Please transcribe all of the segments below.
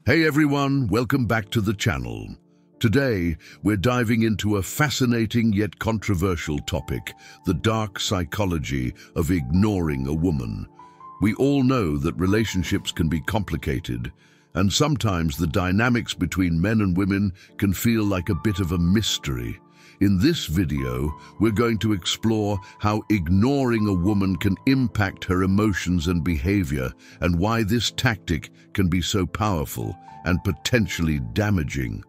Hey everyone, welcome back to the channel. Today, we're diving into a fascinating yet controversial topic, the dark psychology of ignoring a woman. We all know that relationships can be complicated, and sometimes the dynamics between men and women can feel like a bit of a mystery. In this video, we're going to explore how ignoring a woman can impact her emotions and behavior, and why this tactic can be so powerful and potentially damaging.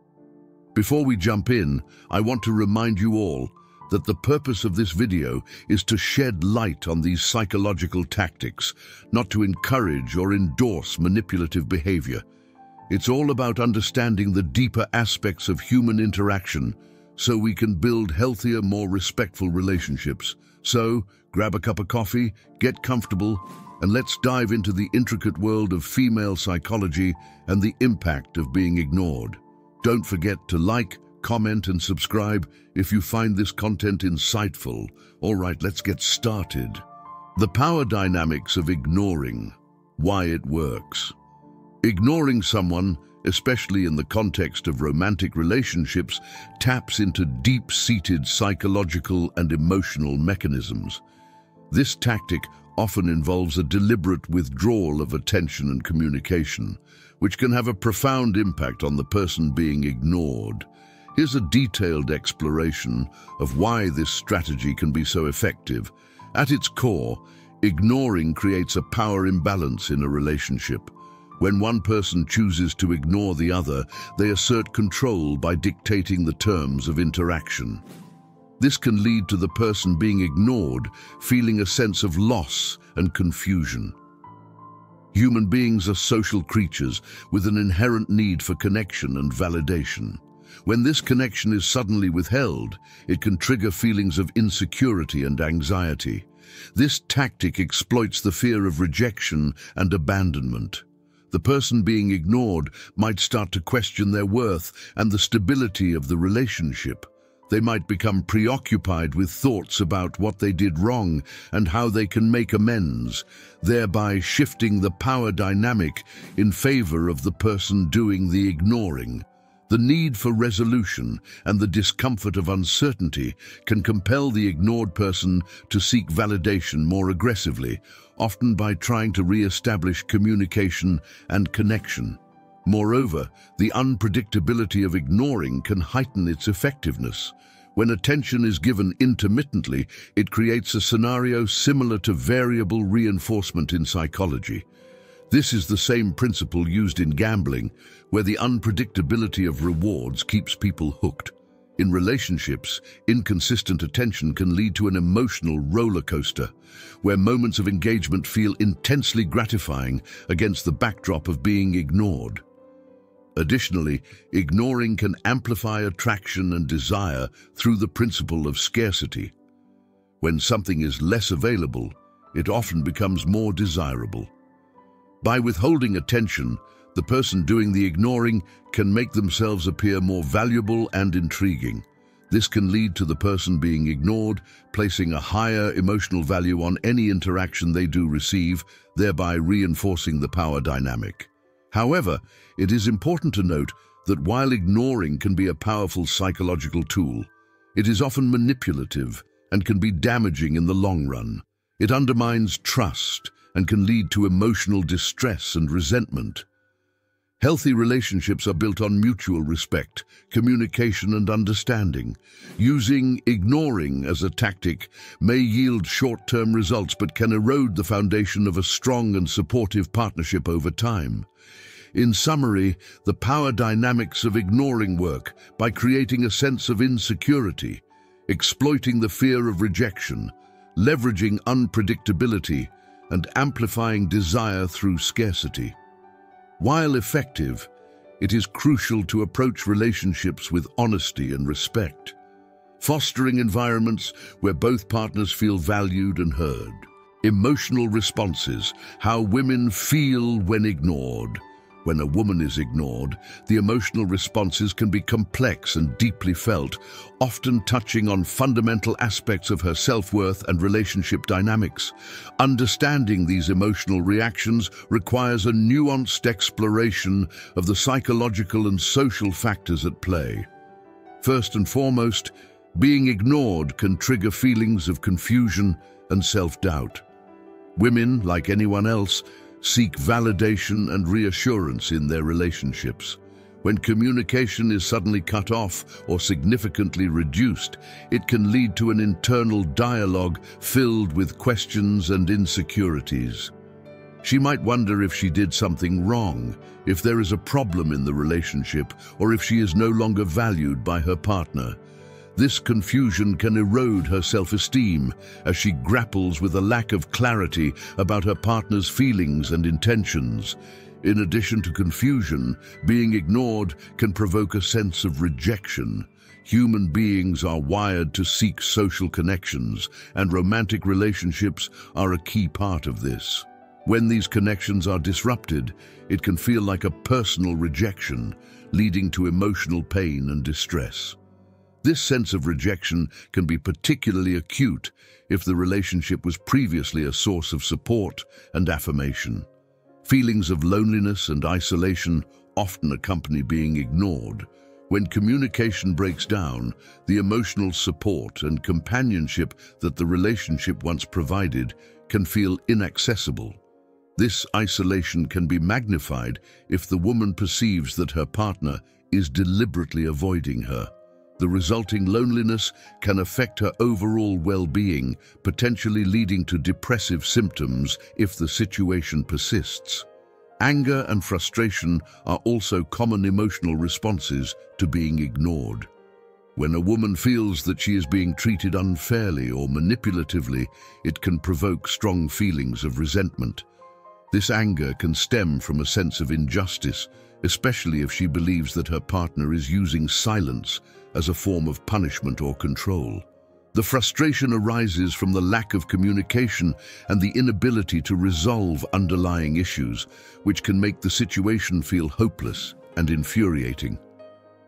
Before we jump in, I want to remind you all that the purpose of this video is to shed light on these psychological tactics, not to encourage or endorse manipulative behavior. It's all about understanding the deeper aspects of human interaction so we can build healthier, more respectful relationships. So, grab a cup of coffee, get comfortable, and let's dive into the intricate world of female psychology and the impact of being ignored. Don't forget to like, comment, and subscribe if you find this content insightful. All right, let's get started. The power dynamics of ignoring, why it works. Ignoring someone, especially in the context of romantic relationships, taps into deep-seated psychological and emotional mechanisms. This tactic often involves a deliberate withdrawal of attention and communication, which can have a profound impact on the person being ignored. Here's a detailed exploration of why this strategy can be so effective. At its core, ignoring creates a power imbalance in a relationship. When one person chooses to ignore the other, they assert control by dictating the terms of interaction. This can lead to the person being ignored feeling a sense of loss and confusion. Human beings are social creatures with an inherent need for connection and validation. When this connection is suddenly withheld, it can trigger feelings of insecurity and anxiety. This tactic exploits the fear of rejection and abandonment. The person being ignored might start to question their worth and the stability of the relationship. They might become preoccupied with thoughts about what they did wrong and how they can make amends, thereby shifting the power dynamic in favor of the person doing the ignoring. The need for resolution and the discomfort of uncertainty can compel the ignored person to seek validation more aggressively, often by trying to re-establish communication and connection. Moreover, the unpredictability of ignoring can heighten its effectiveness. When attention is given intermittently, it creates a scenario similar to variable reinforcement in psychology. This is the same principle used in gambling, where the unpredictability of rewards keeps people hooked. In relationships, inconsistent attention can lead to an emotional roller coaster, where moments of engagement feel intensely gratifying against the backdrop of being ignored. Additionally, ignoring can amplify attraction and desire through the principle of scarcity. When something is less available, it often becomes more desirable. By withholding attention, the person doing the ignoring can make themselves appear more valuable and intriguing. This can lead to the person being ignored placing a higher emotional value on any interaction they do receive, thereby reinforcing the power dynamic. However, it is important to note that while ignoring can be a powerful psychological tool, it is often manipulative and can be damaging in the long run. It undermines trust and can lead to emotional distress and resentment. Healthy relationships are built on mutual respect, communication, and understanding. Using ignoring as a tactic may yield short-term results but can erode the foundation of a strong and supportive partnership over time. In summary, the power dynamics of ignoring work by creating a sense of insecurity, exploiting the fear of rejection, leveraging unpredictability, and amplifying desire through scarcity. While effective, it is crucial to approach relationships with honesty and respect, fostering environments where both partners feel valued and heard. Emotional responses, how women feel when ignored. When a woman is ignored, the emotional responses can be complex and deeply felt, often touching on fundamental aspects of her self-worth and relationship dynamics. Understanding these emotional reactions requires a nuanced exploration of the psychological and social factors at play. First and foremost, being ignored can trigger feelings of confusion and self-doubt. Women, like anyone else, seek validation and reassurance in their relationships. When communication is suddenly cut off or significantly reduced, it can lead to an internal dialogue filled with questions and insecurities. She might wonder if she did something wrong, if there is a problem in the relationship, or if she is no longer valued by her partner. This confusion can erode her self-esteem as she grapples with a lack of clarity about her partner's feelings and intentions. In addition to confusion, being ignored can provoke a sense of rejection. Human beings are wired to seek social connections, and romantic relationships are a key part of this. When these connections are disrupted, it can feel like a personal rejection, leading to emotional pain and distress. This sense of rejection can be particularly acute if the relationship was previously a source of support and affirmation. Feelings of loneliness and isolation often accompany being ignored. When communication breaks down, the emotional support and companionship that the relationship once provided can feel inaccessible. This isolation can be magnified if the woman perceives that her partner is deliberately avoiding her. The resulting loneliness can affect her overall well-being, potentially leading to depressive symptoms if the situation persists. Anger and frustration are also common emotional responses to being ignored. When a woman feels that she is being treated unfairly or manipulatively, it can provoke strong feelings of resentment. This anger can stem from a sense of injustice, especially if she believes that her partner is using silence as a form of punishment or control. The frustration arises from the lack of communication and the inability to resolve underlying issues, which can make the situation feel hopeless and infuriating.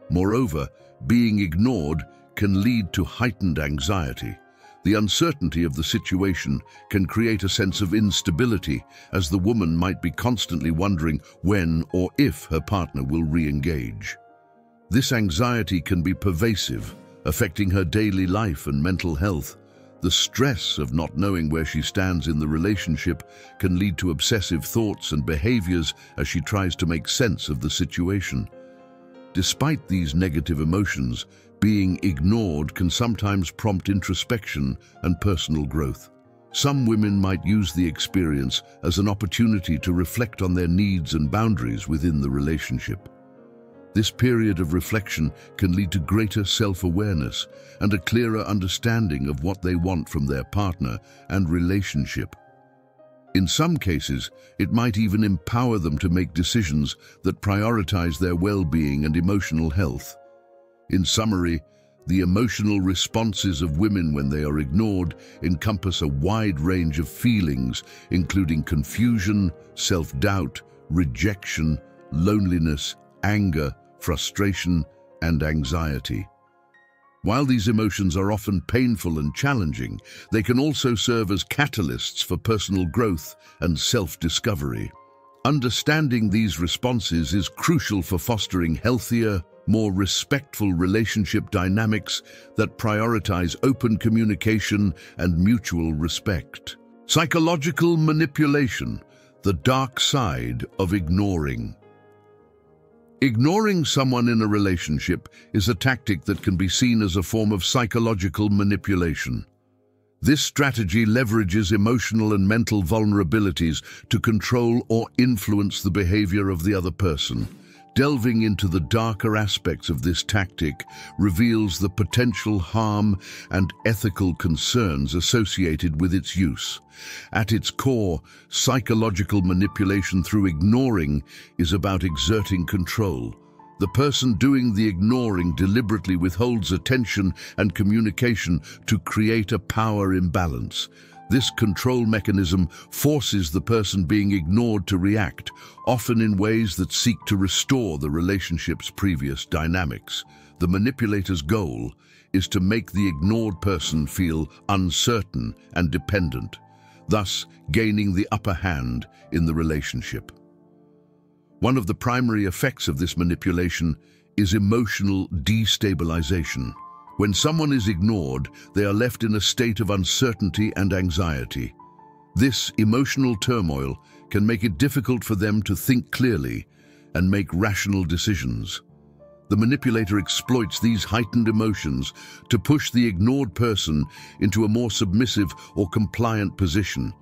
Moreover, being ignored can lead to heightened anxiety. The uncertainty of the situation can create a sense of instability, as the woman might be constantly wondering when or if her partner will re-engage. This anxiety can be pervasive, affecting her daily life and mental health. The stress of not knowing where she stands in the relationship can lead to obsessive thoughts and behaviors as she tries to make sense of the situation. Despite these negative emotions, being ignored can sometimes prompt introspection and personal growth. Some women might use the experience as an opportunity to reflect on their needs and boundaries within the relationship. This period of reflection can lead to greater self-awareness and a clearer understanding of what they want from their partner and relationship. In some cases, it might even empower them to make decisions that prioritize their well-being and emotional health. In summary, the emotional responses of women when they are ignored encompass a wide range of feelings, including confusion, self-doubt, rejection, loneliness, anger, frustration, and anxiety. While these emotions are often painful and challenging, they can also serve as catalysts for personal growth and self-discovery. Understanding these responses is crucial for fostering healthier, more respectful relationship dynamics that prioritize open communication and mutual respect. Psychological manipulation, the dark side of ignoring. Ignoring someone in a relationship is a tactic that can be seen as a form of psychological manipulation. This strategy leverages emotional and mental vulnerabilities to control or influence the behavior of the other person. Delving into the darker aspects of this tactic reveals the potential harm and ethical concerns associated with its use. At its core, psychological manipulation through ignoring is about exerting control. The person doing the ignoring deliberately withholds attention and communication to create a power imbalance. This control mechanism forces the person being ignored to react, often in ways that seek to restore the relationship's previous dynamics. The manipulator's goal is to make the ignored person feel uncertain and dependent, thus gaining the upper hand in the relationship. One of the primary effects of this manipulation is emotional destabilization. When someone is ignored, they are left in a state of uncertainty and anxiety. This emotional turmoil can make it difficult for them to think clearly and make rational decisions. The manipulator exploits these heightened emotions to push the ignored person into a more submissive or compliant position.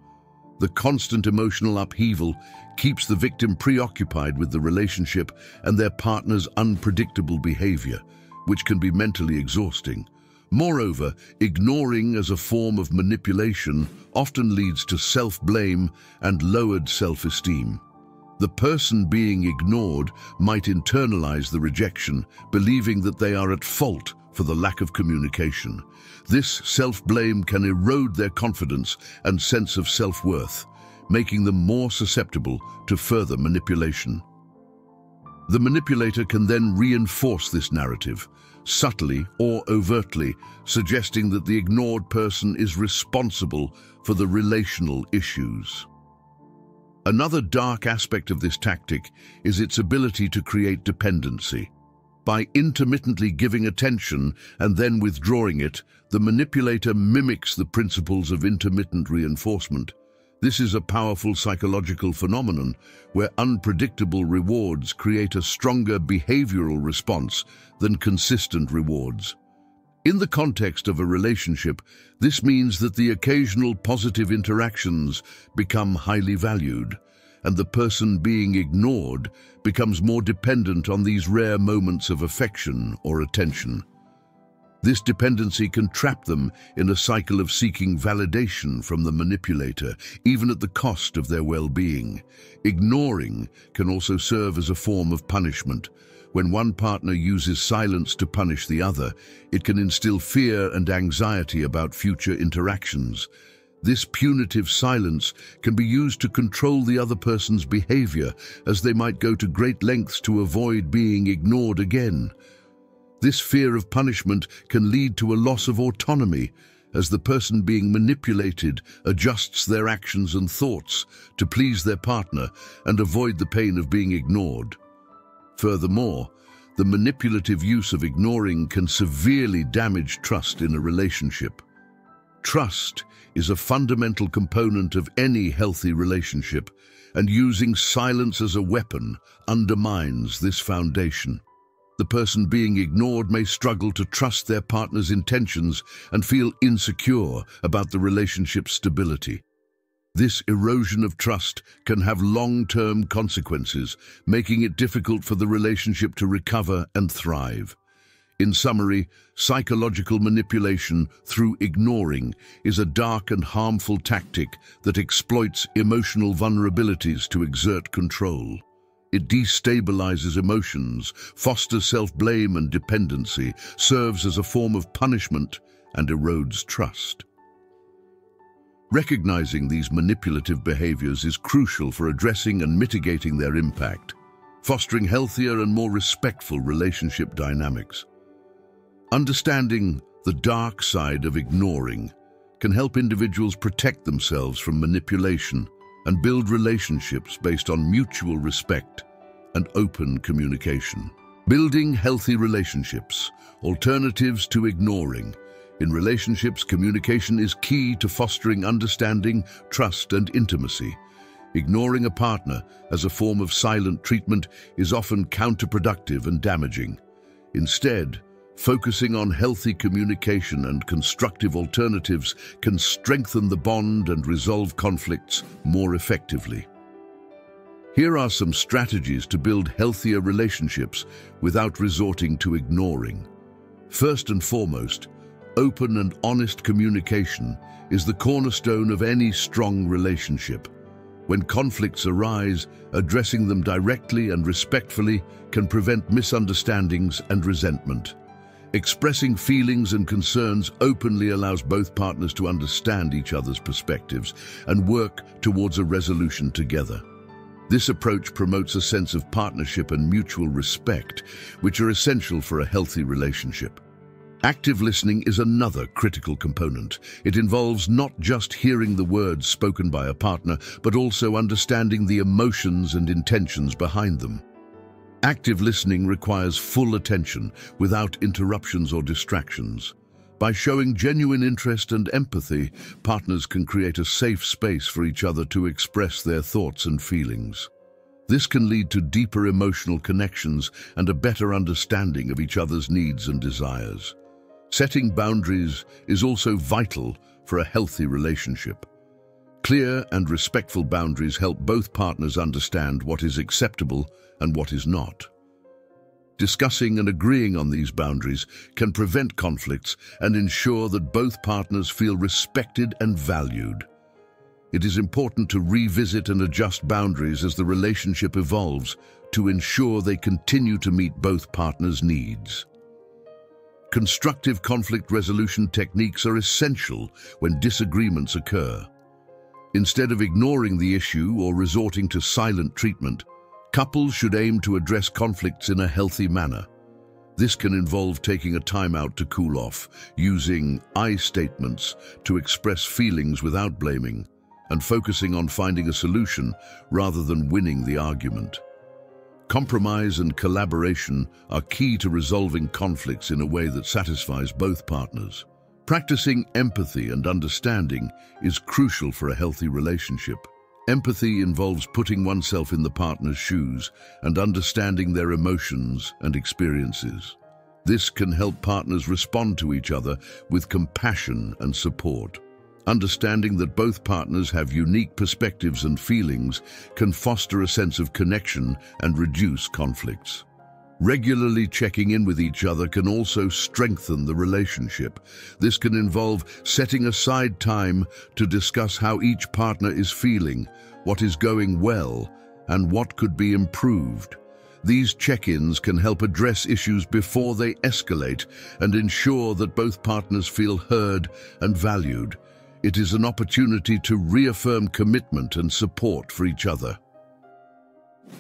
The constant emotional upheaval keeps the victim preoccupied with the relationship and their partner's unpredictable behavior, which can be mentally exhausting. Moreover, ignoring as a form of manipulation often leads to self-blame and lowered self-esteem. The person being ignored might internalize the rejection, believing that they are at fault for the lack of communication. This self-blame can erode their confidence and sense of self-worth, making them more susceptible to further manipulation. The manipulator can then reinforce this narrative, subtly or overtly, suggesting that the ignored person is responsible for the relational issues. Another dark aspect of this tactic is its ability to create dependency. By intermittently giving attention and then withdrawing it, the manipulator mimics the principles of intermittent reinforcement. This is a powerful psychological phenomenon where unpredictable rewards create a stronger behavioral response than consistent rewards. In the context of a relationship, this means that the occasional positive interactions become highly valued, and the person being ignored becomes more dependent on these rare moments of affection or attention. This dependency can trap them in a cycle of seeking validation from the manipulator, even at the cost of their well-being. Ignoring can also serve as a form of punishment. When one partner uses silence to punish the other, it can instill fear and anxiety about future interactions. This punitive silence can be used to control the other person's behavior, as they might go to great lengths to avoid being ignored again. This fear of punishment can lead to a loss of autonomy, as the person being manipulated adjusts their actions and thoughts to please their partner and avoid the pain of being ignored. Furthermore, the manipulative use of ignoring can severely damage trust in a relationship. Trust is a fundamental component of any healthy relationship, and using silence as a weapon undermines this foundation. The person being ignored may struggle to trust their partner's intentions and feel insecure about the relationship's stability. This erosion of trust can have long-term consequences, making it difficult for the relationship to recover and thrive. In summary, psychological manipulation through ignoring is a dark and harmful tactic that exploits emotional vulnerabilities to exert control. It destabilizes emotions, fosters self-blame and dependency, serves as a form of punishment, and erodes trust. Recognizing these manipulative behaviors is crucial for addressing and mitigating their impact, fostering healthier and more respectful relationship dynamics. Understanding the dark side of ignoring can help individuals protect themselves from manipulation and build relationships based on mutual respect and open communication. Building healthy relationships, alternatives to ignoring. In relationships, communication is key to fostering understanding, trust, and intimacy. Ignoring a partner as a form of silent treatment is often counterproductive and damaging. Instead, focusing on healthy communication and constructive alternatives can strengthen the bond and resolve conflicts more effectively. Here are some strategies to build healthier relationships without resorting to ignoring. First and foremost, open and honest communication is the cornerstone of any strong relationship. When conflicts arise, addressing them directly and respectfully can prevent misunderstandings and resentment. Expressing feelings and concerns openly allows both partners to understand each other's perspectives and work towards a resolution together. This approach promotes a sense of partnership and mutual respect, which are essential for a healthy relationship. Active listening is another critical component. It involves not just hearing the words spoken by a partner, but also understanding the emotions and intentions behind them. Active listening requires full attention without interruptions or distractions. By showing genuine interest and empathy, partners can create a safe space for each other to express their thoughts and feelings. This can lead to deeper emotional connections and a better understanding of each other's needs and desires. Setting boundaries is also vital for a healthy relationship. Clear and respectful boundaries help both partners understand what is acceptable and what is not. Discussing and agreeing on these boundaries can prevent conflicts and ensure that both partners feel respected and valued. It is important to revisit and adjust boundaries as the relationship evolves to ensure they continue to meet both partners' needs. Constructive conflict resolution techniques are essential when disagreements occur. Instead of ignoring the issue or resorting to silent treatment, couples should aim to address conflicts in a healthy manner. This can involve taking a time out to cool off, using I statements to express feelings without blaming, and focusing on finding a solution rather than winning the argument. Compromise and collaboration are key to resolving conflicts in a way that satisfies both partners. Practicing empathy and understanding is crucial for a healthy relationship. Empathy involves putting oneself in the partner's shoes and understanding their emotions and experiences. This can help partners respond to each other with compassion and support. Understanding that both partners have unique perspectives and feelings can foster a sense of connection and reduce conflicts. Regularly checking in with each other can also strengthen the relationship. This can involve setting aside time to discuss how each partner is feeling, what is going well, and what could be improved. These check-ins can help address issues before they escalate and ensure that both partners feel heard and valued. It is an opportunity to reaffirm commitment and support for each other.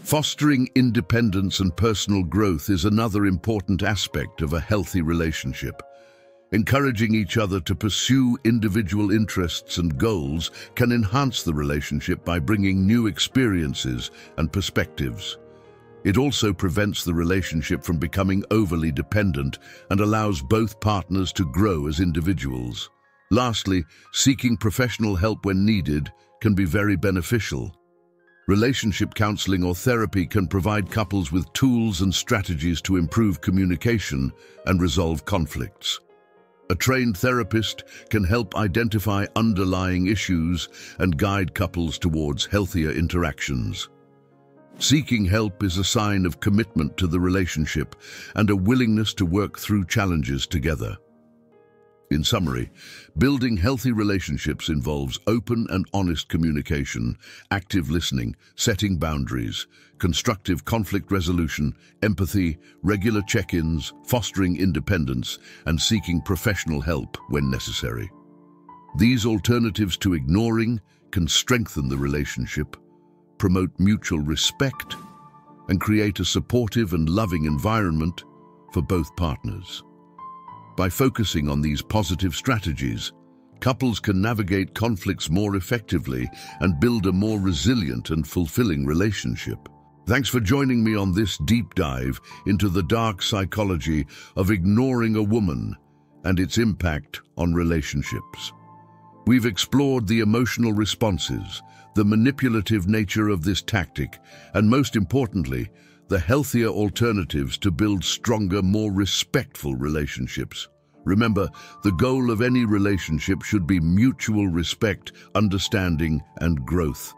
Fostering independence and personal growth is another important aspect of a healthy relationship. Encouraging each other to pursue individual interests and goals can enhance the relationship by bringing new experiences and perspectives. It also prevents the relationship from becoming overly dependent and allows both partners to grow as individuals. Lastly, seeking professional help when needed can be very beneficial. Relationship counseling or therapy can provide couples with tools and strategies to improve communication and resolve conflicts. A trained therapist can help identify underlying issues and guide couples towards healthier interactions. Seeking help is a sign of commitment to the relationship and a willingness to work through challenges together. In summary, building healthy relationships involves open and honest communication, active listening, setting boundaries, constructive conflict resolution, empathy, regular check-ins, fostering independence, and seeking professional help when necessary. These alternatives to ignoring can strengthen the relationship, promote mutual respect, and create a supportive and loving environment for both partners. By focusing on these positive strategies, couples can navigate conflicts more effectively and build a more resilient and fulfilling relationship. Thanks for joining me on this deep dive into the dark psychology of ignoring a woman and its impact on relationships. We've explored the emotional responses, the manipulative nature of this tactic, and most importantly, the healthier alternatives to build stronger, more respectful relationships. Remember, the goal of any relationship should be mutual respect, understanding, and growth.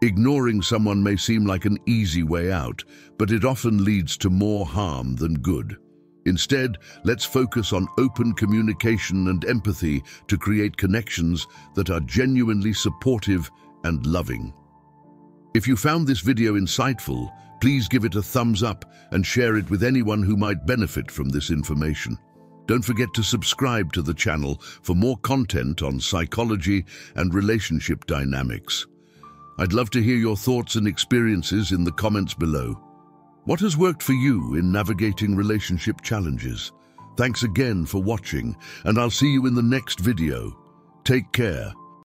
Ignoring someone may seem like an easy way out, but it often leads to more harm than good. Instead, let's focus on open communication and empathy to create connections that are genuinely supportive and loving. If you found this video insightful, please give it a thumbs up and share it with anyone who might benefit from this information. Don't forget to subscribe to the channel for more content on psychology and relationship dynamics. I'd love to hear your thoughts and experiences in the comments below. What has worked for you in navigating relationship challenges? Thanks again for watching, and I'll see you in the next video. Take care.